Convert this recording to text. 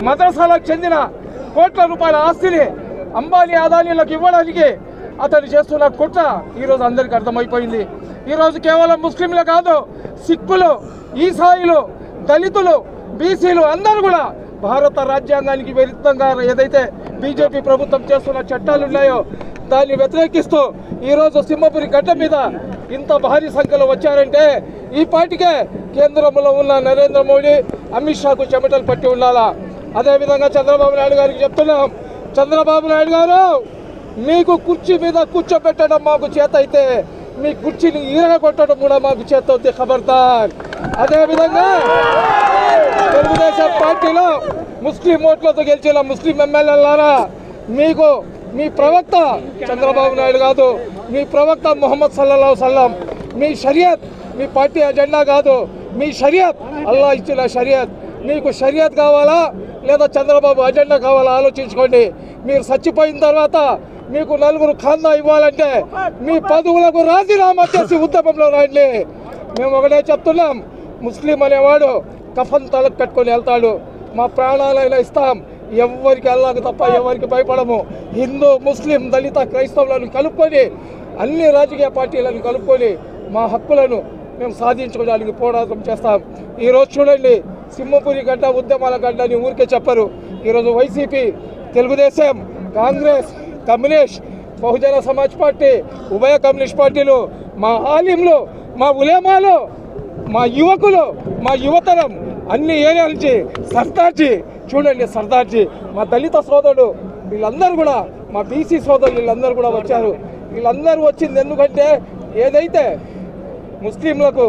మద్రసాలకు చెందిన కోట్ల రూపాయల ఆస్తిని అంబానీ అదానీలకు ఇవ్వడానికి అతను చేస్తున్న కుట్ర ఈరోజు అందరికీ అర్థమైపోయింది. ఈరోజు కేవలం ముస్లింలు కాదు, సిక్కులు, ఈసాయిలు, దళితులు, బీసీలు అందరూ కూడా భారత రాజ్యాంగానికి విరుద్ధంగా ఏదైతే బీజేపీ ప్రభుత్వం చేస్తున్న చట్టాలు ఉన్నాయో దాన్ని వ్యతిరేకిస్తూ ఈరోజు సింహపురి గడ్డ మీద ఇంత భారీ సంఖ్యలో వచ్చారంటే ఈ పార్టీకే కేంద్రంలో ఉన్న నరేంద్ర మోడీ, అమిత్ షాకు చెమటలు పట్టి ఉండాలా. అదేవిధంగా చంద్రబాబు నాయుడు గారికి చెప్తున్నాం, చంద్రబాబు నాయుడు గారు మీకు కుర్చీ మీద కూర్చోబెట్టడం మాకు చేత అయితే మీ కుర్చీని ఈరగొట్టడం కూడా మాకు చేత అవుతే ఖబర్దార్. అదేవిధంగా తెలుగుదేశం పార్టీలో ముస్లిం ఓట్లతో గెలిచిన ముస్లిం ఎమ్మెల్యేలారా మీకు మీ ప్రవక్త చంద్రబాబు నాయుడు కాదు, మీ ప్రవక్త ముహమ్మద్ సల్లల్లాహు అలైహి వసల్లం, మీ షరియత్ మీ పార్టీ అజెండా కాదు, మీ షరియత్ అల్లాహ్ ఇచ్చిన షరియత్. మీకు షరియత్ కావాలా లేదా చంద్రబాబు అజెండా కావాలా ఆలోచించుకోండి. మీరు చచ్చిపోయిన తర్వాత మీకు నలుగురు ఖాందా ఇవ్వాలంటే మీ పదవులకు రాజీనామా చేసి ఉద్యమంలో రండి. మేము ఒకటే చెప్తున్నాం, ముస్లిం అనేవాడు కఫన్ తలకు పెట్టుకొని వెళ్తాడు, మా ప్రాణాలైనా ఇస్తాం, ఎవరికి అల్లాహకు తప్ప ఎవరికి భయపడము. హిందూ, ముస్లిం, దళిత, క్రైస్తవులను కలుపుకొని అన్ని రాజకీయ పార్టీలను కలుపుకొని మా హక్కులను మేము సాధించుకోవడానికి పోరాటం చేస్తాం. ఈరోజు చూడండి, సింహపురి గడ్డ ఉద్యమాల గడ్డ అని ఊరికే చెప్పరు. ఈరోజు YCP, Telugu Desam, Congress, communist, Bahujan Samaj party, ఉభయ కమ్యూనిస్ట్ పార్టీలు, మా ఆలింలు, మా ఉలేమాలు, మా యువకులు, మా యువతరం అన్ని ఏరియాల నుంచి సర్దార్జీ చూడండి, సర్దార్జీ మా దళిత సోదరుడు వీళ్ళందరూ కూడా, మా బీసీ సోదరులు వీళ్ళందరూ కూడా వచ్చారు. వీళ్ళందరూ వచ్చింది ఎందుకంటే ఏదైతే ముస్లింలకు